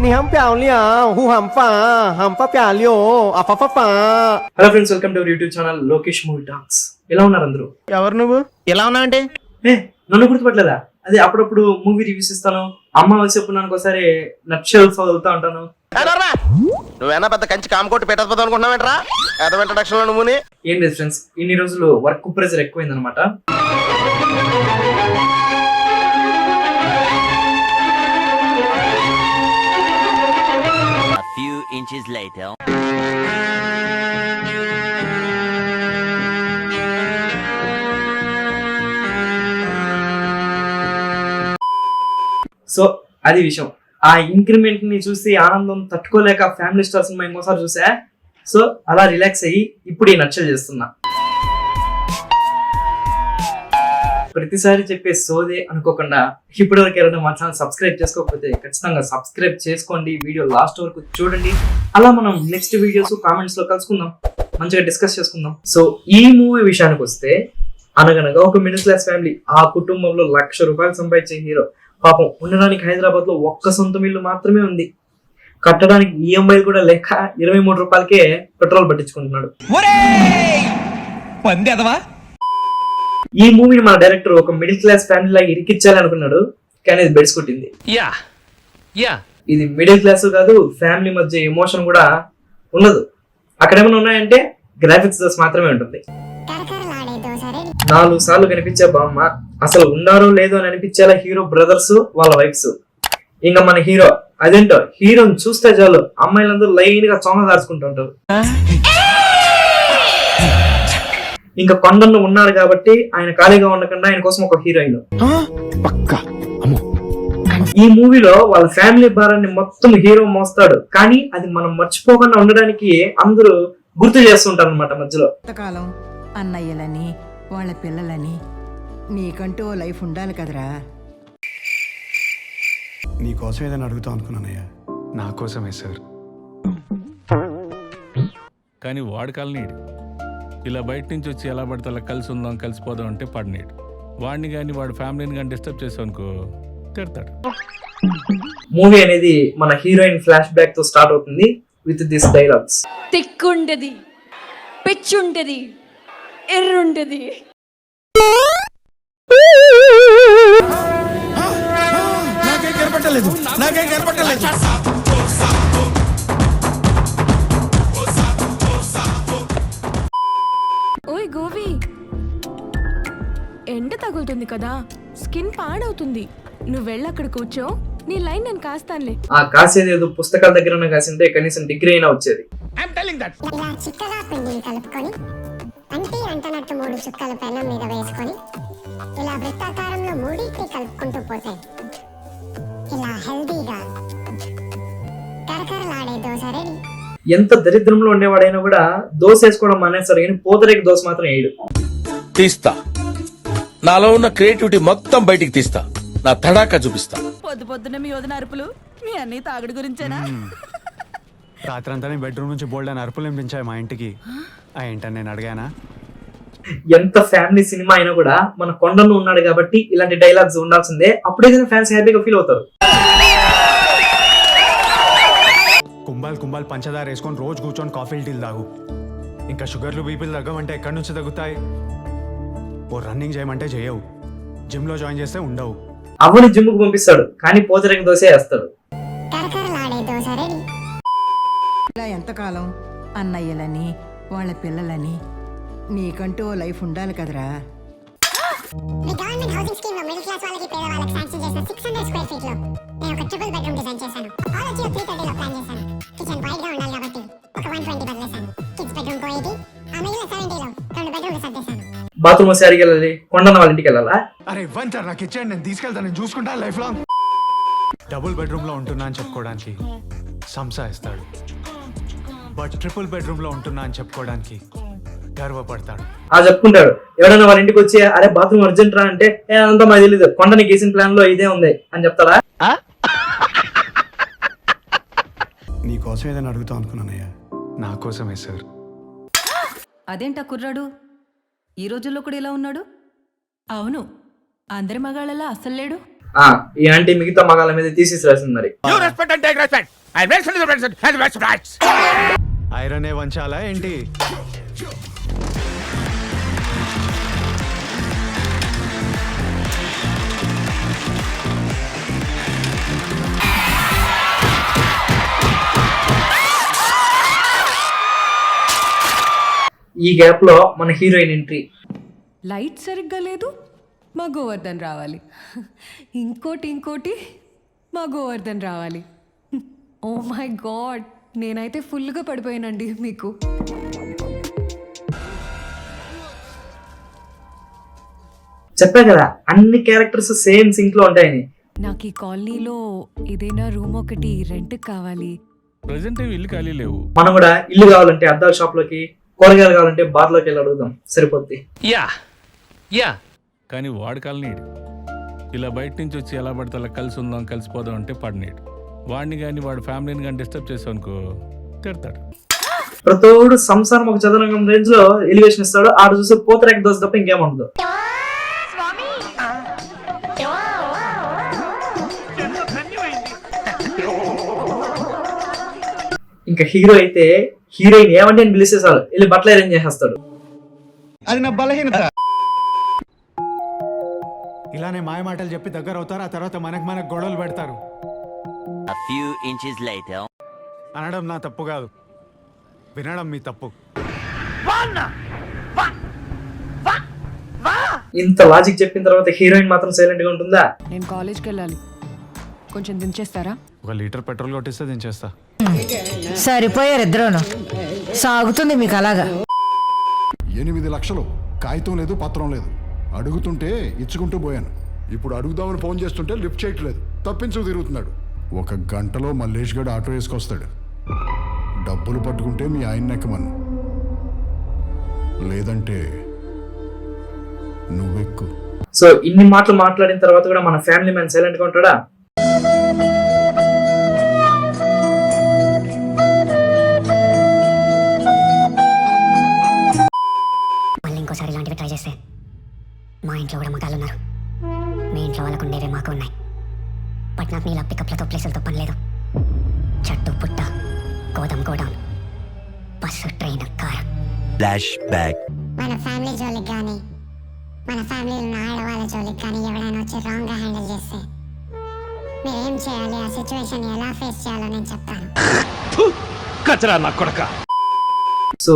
你很漂亮，呼很发，很发漂亮，啊发发发。 hello friends, welcome to our YouTube channel Lokesh movie talks. ఎలా ఉన్నారు అందరూ? ఎవరు నువ్వు? ఎలా ఉన్నావంటే నన్ను గుర్తుపట్టలేదా? అదే అప్పుడప్పుడు మూవీ రివ్యూస్ ఇస్తాను, అమ్మ వచ్చేప్పుడు నాకు ఒకసారి నక్షల్ చదువుతా ఉంటాను. నువ్వేనా పెద్ద కంచి కామకోటి పెట్టకపోతే అనుకుంటున్నావేంట్రా? ఏదో ఇంట్రడక్షన్ లో నువ్వుని ఏం లేదు ఫ్రెండ్స్, ఇన్ని రోజులు వర్క్ ప్రెజర్ ఎక్కువైంది అనమాట. Inches later. సో అది విషయం. ఆ ఇంక్రిమెంట్ ని చూసి ఆనందం తట్టుకోలేక ఫ్యామిలీ స్టార్ సినిమా ఇంకోసారి చూసా. సో అలా రిలాక్స్ అయ్యి ఇప్పుడు ఈ నచ్చలు చేస్తున్నా. ప్రతిసారి చెప్పే సోదే అనుకోకుండా ఇప్పటివరకు ఎవరైనా మా ఛానల్ సబ్స్క్రైబ్ చేసుకోకపోతే ఖచ్చితంగా సబ్స్క్రైబ్ చేసుకోండి, వీడియో లాస్ట్ వరకు చూడండి. అలా మనం నెక్స్ట్ వీడియోస్ కామెంట్స్ లో కలుసుకుందాం, మంచిగా డిస్కస్ చేసుకుందాం. సో ఈ మూవీ విషయానికి వస్తే, అనగనగా ఒక మిడిల్ క్లాస్ ఫ్యామిలీ, ఆ కుటుంబంలో ₹1,00,000 సంపాదించే హీరో పాపం ఉండడానికి హైదరాబాద్ లో ఒక్క సొంత ఇల్లు మాత్రమే ఉంది. కట్టడానికి ఈఎంఐ కూడా లేక ₹23కే పెట్రోల్ పట్టించుకుంటున్నాడు. ఈ మూవీని మన డైరెక్టర్ ఒక మిడిల్ క్లాస్ ఫ్యామిలీ లాగా ఇరికిచ్చాలి అనుకున్నాడు, కానీ ఇది బెడ్స్ కొట్టింది. ఇది మిడిల్ క్లాస్ కాదు, ఫ్యామిలీ మధ్య ఎమోషన్ కూడా ఉండదు. అక్కడ ఏమైనా ఉన్నాయంటే గ్రాఫిక్స్ దోస్ మాత్రమే ఉంటుంది. 4 సార్లు కనిపించే బామ్మ, అసలు ఉన్నారో లేదో అని అనిపించేలా హీరో బ్రదర్స్ వాళ్ళ వైఫ్స్. ఇంకా మన హీరో అదేంటో, హీరోని చూస్తే చాలు అమ్మాయిలందరూ లైన్ గా చొంగ దాచుకుంటూ ఉంటారు. ఇంకా కొండను ఉన్నాడు కాబట్టి ఆయన ఖాళీగా ఉండకుండా ఆయన కోసం ఒక హీరోయిన్. ఈ మూవీలో వాళ్ళ ఫ్యామిలీ భారాన్ని మొత్తం హీరో మోస్తాడు, కానీ అది మనం మర్చిపోకుండా ఉండడానికి అందరూ గుర్తు చేస్తుంటారు అనమాట మధ్యలో. కాలం అన్నయ్యలని వాళ్ళ పిల్లలని నీకంటూ లైఫ్ ఉండాలి కదరా. నీకోసం ఏదైనా అడుగుతాం అనుకున్నానయ్యా. నా కోసమే సార్, కానీ వాడు కలనీడు. ఇలా బయట నుంచి వచ్చి ఎలా పడితే అలా కలిసి ఉందాం కలిసిపోదాం అంటే పడినీడు. వాడిని కానీ వాడి ఫ్యామిలీని కానీ డిస్టర్బ్ చేసావనుకో తిడతాడు. మూవీ అనేది మన హీరోయిన్ ఫ్లాష్ బ్యాక్ తో స్టార్ట్ అవుతుంది విత్ దిస్ డైలాగ్స్. తిక్కుంటది, పిచ్చుంటది, ఎర్రుంటది. నాకేం కనపట్టలేదు. ఓయ్ గోవి, ఎండ తగులుతుంది కదా, స్కిన్ పాడవుతుంది. నువ్వు వెళ్ళి అక్కడ కూర్చో, నీ లైన్ నేను కాస్తానులే. ఆ కాసేది ఏదో పుస్తకాల దగ్గర కాసింటే కనీసం డిగ్రీ అయినా వచ్చేది. ఇలా చిక్కగా పిండిని కలుపుకొని అంటనట్టు 3 చుక్కల పెనం మీద వేసుకొని ఇలా వృత్తాకారంలో మూడింటిని కలుపుకుంటూ పోతే ఇలా హెల్దీగా కరకరలాడే దోశ రెడీ. ఎంత దరిద్రంలో ఉండేవాడైనా కూడా దోశ వేసుకోవడం మానేస్తాడు, కానీ పూతరేకి దోశ మాత్రం వేయడు. తీస్తా, నాలో ఉన్న క్రియేటివిటీ మొత్తం బయటికి తీస్తా, నా తడాకా చూపిస్తా. పొద్దున్న మీ వదిన అరుపులు మీ అన్ని తాగుడు గురించేనా? రాత్రంతా బెడ్రూమ్ నుంచి బోల్డ్ అని అరుపులు వినిపించాయి మా ఇంటికి. ఆ ఏంటని నేను అడిగానా? ఎంత ఫ్యామిలీ సినిమా అయినా కూడా మన కొండను ఉన్నాడు కాబట్టి ఇలాంటి డైలాగ్స్ ఉండాల్సిందే, అప్పుడే ఫ్యాన్స్ హ్యాపీగా ఫీల్ అవుతారు. కుంభాలు పంచదార వేసుకొని రోజు కూర్చొని కాఫీ టీలు తాగు. ఇంకా షుగర్లు బీపీలు తగ్గమంటే ఎక్కడి నుంచి తగ్గుతాయి? ఓ రన్నింగ్ చేయమంటే చేయవు, జిమ్ లో జాయిన్ చేస్తే ఉండవు. అవ్వని జిమ్ కు పంపిస్తాడు, కానీ పూతరేకి దోశ వేస్తాడు. ఇలా ఎంతకాలం అన్నయ్యలని వాళ్ళ పిల్లలని నీకంటూ లైఫ్ ఉండాలి కదరా. గవర్నమెంట్ హౌసింగ్ స్కీమ్ లో మిడిల్ క్లాస్ వాళ్ళకి పేదవాళ్ళకి శాంక్షన్ చేసిన 600 స్క్వేర్ ఫీట్ లో నేను ఒక ట్రిపుల్ బెడ్రూమ్ డిజైన్ చేశాను. హాల్ వచ్చి 330 లో ప్లాన్ చేశాను. కిచెన్ వైడ్ గా ఉండాలి కాబట్టి ఒక 120 బదిలేశాను. కిడ్స్ బెడ్రూమ్ 280, ఆ మిగిలిన 70 లో 2 బెడ్రూమ్లు సర్దేశాను. బాత్రూమ్ వస్తే అడిగి వెళ్ళాలి, కొండన్న వాళ్ళ ఇంటికి వెళ్ళాలా? అరే ఇవ్వండి సార్, నాకు ఇచ్చేయండి, నేను తీసుకెళ్తాను, నేను చూసుకుంటా లైఫ్ లాంగ్. డబుల్ బెడ్రూమ్ లో ఉంటున్నా అని చెప్పుకోవడానికి సంసా ఇస్తాడు, బట్ ట్రిపుల్ బెడ్రూమ్ లో ఉంటున్నా అని చెప్పుకోవడానికి గర్వపడతాడు. చెప్పుకుంటాడు. ఎవరైనా వాళ్ళ ఇంటికి వచ్చి అరే బాత్రూమ్ అర్జెంట్ రా అంటే అంతా మాకు తెలీదు, కొండని గీసిన ప్లాన్ లో ఇదే ఉంది అని చెప్తాడా? నీకోసం ఏదైనా అడుగుతాం అనుకున్నానయ్యా. నా కోసమే సార్. అదేంటా కుర్రాడు ఈ రోజుల్లో కూడా ఇలా ఉన్నాడు? అవును, అందరి మగాళ్ళలా అస్సలు లేడు. ఈ ఆంటీ మిగతా మగాళ్ళ మీద తీసేసి రాసింది మరి. ఐరనే వంచాలా ఏంటి? ఈ గ్యాప్ లో మన హీరోయిన్ ఎంట్రీ. లైట్ సరిగ్గా లేదు, మా గోవర్ధన్ రావాలి. ఇంకోటి మా గోవర్ధన్ రావాలి. ఓ మై గాడ్, నేనైతే ఫుల్గా పడిపోయానండి మీకు. చెప్పా కదా అన్ని క్యారెక్టర్స్ సేమ్ సింక్ లో ఉంటాయని. నాకు ఈ కాలనీలో ఏదైనా రూమ్ ఒకటి రెంట్కి కావాలి. ప్రజెంట్ ఏమి ఇల్లు ఖాళీ లేవు. మనం కూడా ఇల్లు కావాలంటే అద్దాల షాప్ లోకి, కూరగాయలు కావాలంటే బార్ లోకి వెళ్ళి అడుగుదాం, సరిపోద్ది. కానీ వాడు కాలనీడు. ఇలా బయట నుంచి వచ్చి ఎలా పడితే అలా కలిసి ఉందాం కలిసిపోదాం అంటే పడినీడు. వాడిని కానీ వాడి ఫ్యామిలీని కానీ డిస్టర్బ్ చేసావనుకో తిడతాడు. ప్రతోడు సంసారం ఒక చదరంగం రేంజ్ లో ఎలివేషన్ ఇస్తాడు. ఆడ చూసి పోతరేక దోశ తప్ప ఇంకేముండదు. ఇంకా హీరో అయితే హీరోయిన్ ఏమంటే అని పిలిచేసాడు, వెళ్ళి బట్టలు అరేంజ్ చేసేస్తాడు. అది నా బలహీనత. ఇలానే మాయ మాటలు చెప్పి దగ్గర అవుతారు, ఆ తర్వాత మనకు గొడవలు పెడతారు. అనడం నా తప్పు కాదు, వినడం మీ తప్పు. ఇంత లాజిక్ చెప్పిన తర్వాత హీరోయిన్ మాత్రం సైలెంట్ గా ఉంటుందా? నేను కాలేజ్కి వెళ్ళాలి, కొంచెం దించేస్తారా? 1 లీటర్ పెట్రోల్ కొట్టిస్తే దించేస్తా. సరిపోయారు ఇద్దరును, సాగుతుంది మీకు అలాగా. 8 లక్షలు, కాగితం లేదు పత్రం లేదు. అడుగుతుంటే ఇచ్చుకుంటూ పోయాను. ఇప్పుడు అడుగుదామని ఫోన్ చేస్తుంటే లిఫ్ట్ చేయట్లేదు, తప్పించు తిరుగుతున్నాడు. 1 గంటలో మల్లేష్ గడు ఆటో వేసుకొస్తాడు. డబ్బులు పట్టుకుంటే మీ ఆయన ఎక్కమను, లేదంటే నువ్వెక్కు. సో ఇన్ని మాటలు మాట్లాడిన తర్వాత కూడా మన ఫ్యామిలీ మ్యాన్ సైలెంట్ గా ఉంటాడా? మళ్ళీ ఇంకోసారి ఇలాంటివి ట్రై చేస్తే మా ఇంట్లో కూడా మగాళ్ళు ఉన్నారు. మీ ఇంట్లో వాళ్ళకు ఉండేవే మాకు ఉన్నాయి. బట్ నాకు నీళ్ళ పికప్లతో ప్లేసులతో పని లేదు. చట్టు పుట్ట, గోడౌన్, బస్సు, ట్రైన్, కార్. మన ఫ్యామిలీ జోలికి కానీ, మన ఫ్యామిలీలో ఉన్న ఆడవాళ్ళ జోలికి కానీ ఎవరైనా వచ్చి రాంగ్ గా హ్యాండిల్ చేస్తే మీరేం చేయాలి, ఆ సిచ్యువేషన్ ఎలా ఫేస్ చేయాలో నేను చెప్తాను. సో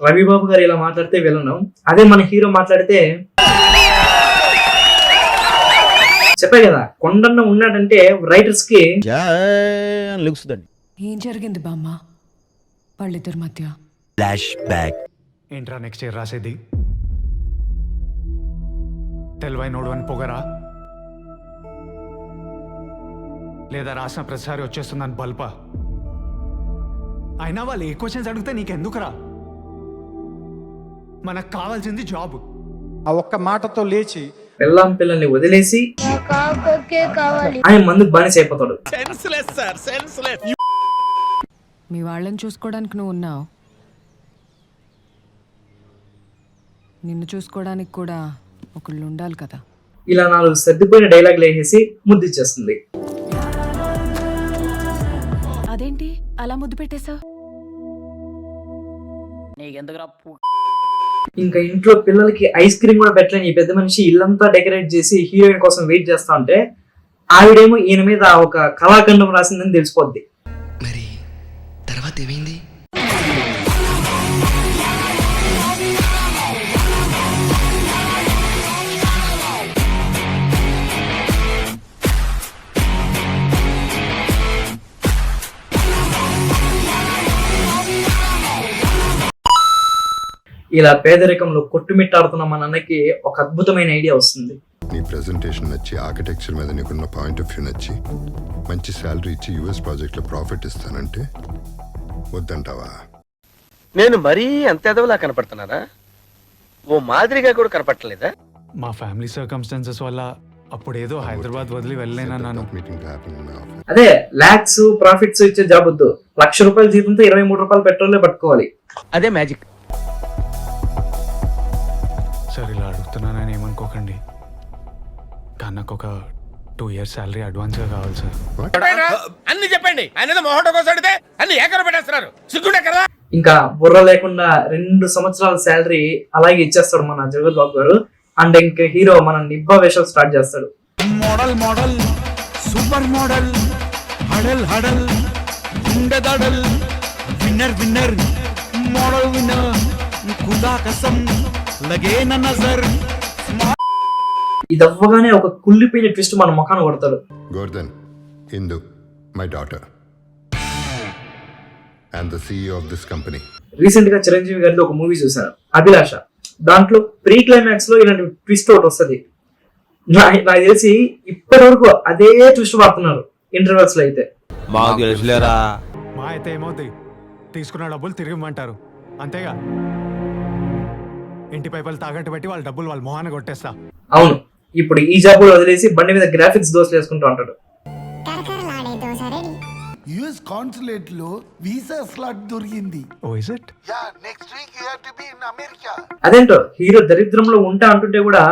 రవిబాబు గారు ఇలా మాట్లాడితే వెళ్ళను, అదే మన హీరో మాట్లాడితే చెప్పే కదా కొండన్న ఉన్నాడంటే రైటర్స్ కి ఏం జరిగింది బామ్మ వాళ్ళిద్దరి మధ్య? ఏంట్రా నెక్స్ట్ ఇయర్ రాసేది? తెలివై నోడు అని పొగరా, లేదా రాసిన ప్రతిసారి వచ్చేస్తుందని బల్పా? అయినా వాళ్ళు ఏ క్వశ్చన్స్ అడిగితే నీకెందుకురా? మనకు కావాల్సింది జాబ్. ఆ ఒక్క మాటతో లేచి పెళ్ళాం పిల్లల్ని వదిలేసి ఆయన మందుకు బానిస అయిపోతాడు. మీ వాళ్ళని చూసుకోవడానికి నువ్వు ఉన్నావు, నిన్ను చూసుకోవడానికి కూడా ఒకళ్ళు ఉండాలి కదా. ఇలా 4 సర్దిపోయిన డైలాగులు వేసేసి ముద్దిచ్చేస్తుంది. అదేంటి అలా ముద్దు పెట్టేశావు? ఇంకా ఇంట్లో పిల్లలకి ఐస్ క్రీమ్ కూడా పెట్టలేని ఈ పెద్ద మనిషి ఇల్లంతా డెకరేట్ చేసి హీరోయిన్ కోసం వెయిట్ చేస్తా ఉంటే ఆవిడేమో ఈయన మీద ఒక కళాఖండం రాసిందని తెలిసిపోద్ది. మరి తర్వాత ఏమైంది? ఇలా పేదరికంలో కొట్టుమిట్టాడుతున్న మన అన్నకి ఒక అద్భుతమైన ఐడియా వస్తుంది. నీ ప్రెజెంటేషన్ నచ్చి, ఆర్కిటెక్చర్ మీద నీకున్న పాయింట్ ఆఫ్ వ్యూ నచ్చి, మంచి శాలరీ ఇచ్చి యూఎస్ ప్రాజెక్ట్లో ప్రాఫిట్ ఇస్తానంటే వద్దంటావా? నేను మరీ అంత ఎదవలా కనపడుతున్నానా? ఓ మాదిరిగా కూడా కనపడలేదా? మా ఫ్యామిలీ సర్కమ్స్టాన్సెస్ వల్ల అప్పుడేదో హైదరాబాద్ వదిలి వెళ్ళలేనన్నాను. అదే లాక్స్ ప్రాఫిట్స్ ఇచ్చే జాబ్ వద్దు, ₹1,00,000 జీతంతో 23 రూపాయలు పెట్రోలే పట్టుకోవాలి. అదే మ్యాజిక్. సరే ఇలా అడుగుతున్నానని ఏమనుకోకండి, కానీ నాకు ఒక 2 years శాలరీ అడ్వాన్స్గా కావాలి సార్. అన్ని చెప్పండి. ఆయన ఏదో మొహట కోసం అడిగితే అన్ని ఏకర పెట్టేస్తున్నారు. సిగ్గుండే కదా. ఇంకా బుర్ర లేకుండా 2 సంవత్సరాల శాలరీ అలాగే ఇచ్చేస్తాడు మన జగత్ బాబు గారు. అండ్ ఇంకా హీరో మన నిబ్బా వేషాలు స్టార్ట్ చేస్తాడు. మోడల్ మోడల్ సూపర్ మోడల్ హడల్ హడల్ గుండె దడల్ విన్నర్ విన్నర్ మోడల్ విన్నర్ ఖుదా కసం లగే నా నజర్. ఇది అవ్వగానే ఒక కుళ్ళిపోయిన ట్విస్ట్ మన ముఖాన్ని కొడతాడు. Gordhan, Indu, my daughter and the CEO of this company. Recent గా చిరంజీవి గారిది ఒక మూవీ చూసాను, అభిలాష. దాంట్లో ప్రీ క్లైమాక్స్ లో ఇలాంటి ట్విస్ట్ ఒకటి వస్తుంది. నాకు తెలిసి ఇప్పటి వరకు అదే ట్విస్ట్ వాడుతున్నారు ఇంటర్వెల్స్ లో. అయితే మా అయితే ఏమవుతుంది, తీసుకున్న డబ్బులు తిరిగి ఇమ్మంటారు అంతేగా. ఇంటి పైపలు తాగట్టు పెట్టి వాళ్ళ డబ్బులు వాళ్ళ మొహాన్ని కొట్టేస్తా. అవును, ఇప్పుడు ఈ జాబ్ వదిలేసి బండి మీద గ్రాఫిక్స్ దోశలు వేసుకుంటూ ఉంటాడు. కరకరలాడే దోశ రెడీ. యుఎస్ కాన్సులేట్ లో వీసా స్లాట్ దొరికింది. Oh is it? Yeah, next week you have to be in America. అదేంటో హీరో దరిద్రంలో ఉంటా అంటుంటే కూడా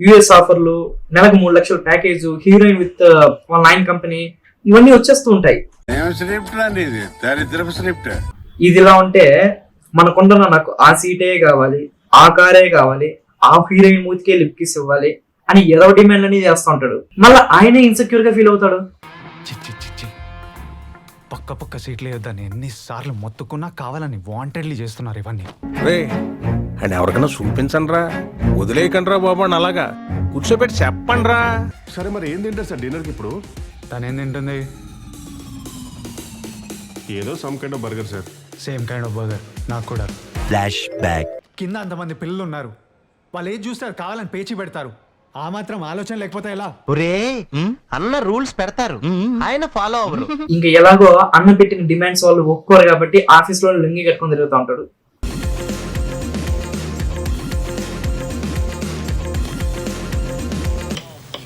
యుఎస్ ఆఫర్లు, నెలకు 3 లక్షల ప్యాకేజ్, హీరోయిన్ విత్ 9 కంపెనీ, ఇవన్నీ వచ్చేస్తూ ఉంటాయి. ఇది ఇలా ఉంటే మనకుంటున్న నాకు ఆ సీటే కావాలి, ఆ కారే కావాలి, ఆ హీరోయిన్ మూతికే లిప్ కిస్ ఇవ్వాలి అని ఏదో డిమాండ్ అనేది చేస్తూ ఉంటాడు. మళ్ళీ ఆయనే ఇన్సెక్యూర్ గా ఫీల్ అవుతాడు. చిచ్చి చిచ్చి, పక్క పక్క సీట్లు వేయొద్దని ఎన్నిసార్లు మొత్తుకున్నా కావాలని వాంటెడ్లీ చేస్తున్నారు ఇవన్నీ. రే అండ్ ఎవరికైనా చూపించండి రా, వదిలేయకండి రా బాబు అని అలాగా కూర్చోబెట్టి చెప్పండి రా. సరే మరి ఏం తింటారు సార్ డిన్నర్కి ఇప్పుడు? తనేం తింటుంది? ఏదో some kind of burger sir. Same kind of burger నాకు కూడా. Flash back. కింద అంతమంది పిల్లలు ఉన్నారు, వాళ్ళు ఏది చూస్తారు కావాలని పేచి పెడతారు. ఆ మాత్రం ఆలోచన లేకపోతే ఎలా? అన్న రూల్స్ పెడతారు, ఆయన ఫాలో అవ్వరు. ఇంకా ఎలాగో అన్న పెట్టిన డిమాండ్స్ వాళ్ళు ఒప్పుకోరు కాబట్టి ఆఫీస్ లో లుంగి కట్టుకొని తిరుగుతూ ఉంటాడు.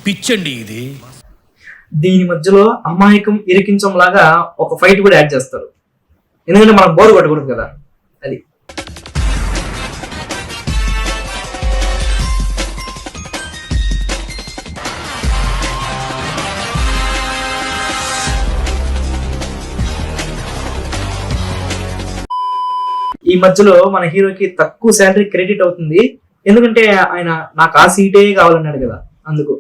పిచ్చండి ఇది. దీని మధ్యలో అమాయకం ఇరికించం లాగా ఒక ఫైట్ కూడా యాడ్ చేస్తారు, ఎందుకంటే మనం బోర్ కొట్టకూడదు కదా. అది ఈ మధ్యలో మన హీరోకి తక్కువ శాలరీ క్రెడిట్ అవుతుంది, ఎందుకంటే ఆయన నాకు ఆ సీటే కావాలన్నాడు కదా, అందుకు.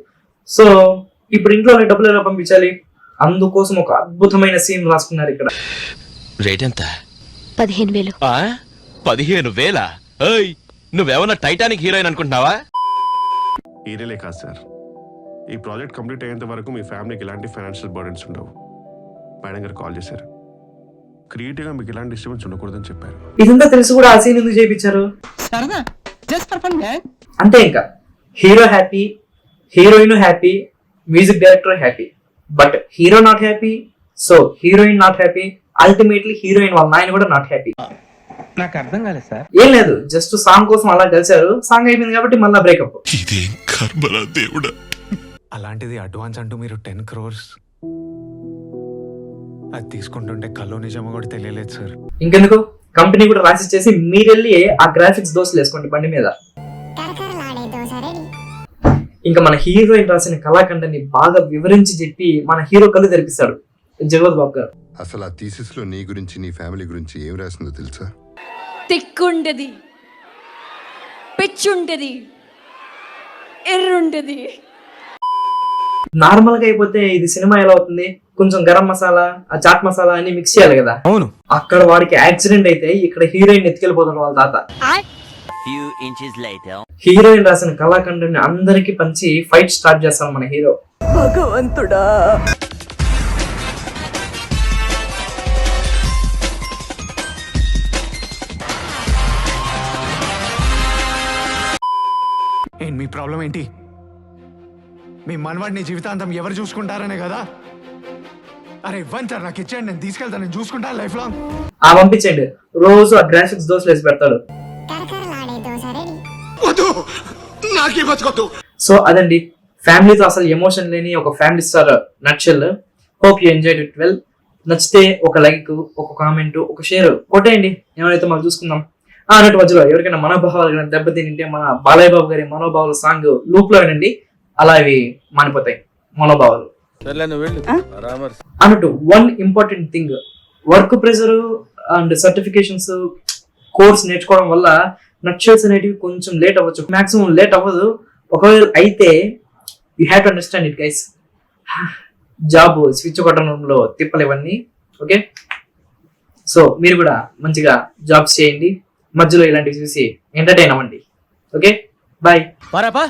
సో ఇప్పుడు ఇంట్లో డబ్బులు ఎలా పంపించాలి, అందుకోసం ఒక అద్భుతమైన సీన్ రాసుకున్నారు ఇక్కడ. రేట్ ఎంత? 15,000. 15,000? నువ్వేమన్నా టైటానిక్ హీరోయిన్ అనుకుంటున్నావా? ఈరేలే కాదు సార్, ఈ ప్రాజెక్ట్ కంప్లీట్ అయ్యేంత వరకు మీ ఫ్యామిలీకి ఎలాంటి ఫైనాన్షియల్ బర్డెన్స్ ఉండవు. మేడం గారు కాల్ చేశారు, క్రియేటివ్గా మీకు ఎలాంటి డిస్టర్బెన్స్ ఉండకూడదని చెప్పారు. ఇదంతా తెలిసి కూడా ఆ సీన్ ఎందుకు చేయించారు? అంతే, ఇంకా hero happy, heroine happy, music director happy, but hero not happy, so heroine not happy, ultimately heroine వాళ్ళ నాయన కూడా నాట్ హ్యాపీ. నాకు అర్థం కాలేదు సార్. ఏం లేదు, జస్ట్ సాంగ్ కోసం అలా కలిశారు, సాంగ్ అయిపోయింది కాబట్టి మళ్ళీ బ్రేకప్. అలాంటిది అడ్వాన్స్ అంటూ మీరు 10 crores అది తీసుకుంటుంటే కల్లో నిజమో కూడా తెలియలేదు సార్. ఇంకెందుకు, కంపెనీ కూడా రాసిచ్చేసి మీరెళ్ళి ఆ గ్రాఫిక్స్ దోశలు వేసుకోండి బండి మీద. కరకరలాడే దోశ రెడీ. ఇంకా మన హీరోయిన్ రాసిన కళాఖండాన్ని బాగా వివరించి చెప్పి మన హీరో కళ్ళు తెరిపిస్తాడు జగత్ బాబు గారు. అసలు ఆ థీసిస్ లో నీ గురించి నీ ఫ్యామిలీ గురించి ఏం రాసిందో తెలుసా? తిక్కుంటది, పిచ్చుంటది, ఎర్రుంటది. నార్మల్ గా అయిపోతే ఇది సినిమా ఎలా అవుతుంది, కొంచెం గరం మసాలా, ఆ చాట్ మసాలా అన్ని మిక్స్ చేయాలి కదా. అవును, అక్కడ వాడికి యాక్సిడెంట్ అయితే ఇక్కడ హీరోయిన్ ఎత్తుకెళ్ళిపోతాడు వాళ్ళ తాత. హీరోయిన్ రాసిన కళాఖండాన్ని అందరికి పంచి ఫైట్ స్టార్ట్ చేస్తాడు మన హీరో. భగవంతుడా, మీ ప్రాబ్లం ఏంటి? మీ మనవాడిని జీవితాంతం ఎవరు చూసుకుంటారనే కదా. అరే ఇవ్వండి సార్, నాకు ఇచ్చేయండి, నేను తీసుకెళ్తాను, నేను చూసుకుంటాను లైఫ్ లాంగ్. పంపించండి, రోజు ఆ గ్రాఫిక్స్ దోశలు వేసి పెడతాడు. కరకరలాడే దోశ రెడీ. సో అదండి ఫ్యామిలీతో అసలు ఎమోషన్ లేని ఒక family star nutshell. Hope you enjoyed it well. నచ్చితే ఒక లైక్, ఒక కామెంట్, ఒక షేర్ కొట్టేయండి, ఏమైతే మనం చూసుకుందాం. అన్నట్టు మధ్యలో ఎవరికైనా మనోభావాలు కానీ దెబ్బతింటే మన బాలయ్య బాబు గారి మనోభావాల సాంగ్ లూప్ లో వినండి, అలా అవి మానిపోతాయి. మనోభావాలు. సర్లే నువ్వు వెళ్ళు పరామర్శ. అన్నట్టు one important thing, work pressure and certifications course నేర్చుకోవడం వల్ల నక్షల్స్ అనేటివి కొంచెం లేట్ అవ్వచ్చు, మాక్సిమం లేట్ అవ్వదు. ఒకవేళ అయితే you have to understand it guys. Job switch కొట్టడంలో తిప్పలు ఇవన్నీ. ఓకే, సో మీరు కూడా మంచిగా జాబ్స్ చేయండి, మధ్యలో ఇలాంటివి చూసి ఎంటర్టైన్ అవ్వండి. Okay, bye. పరాపా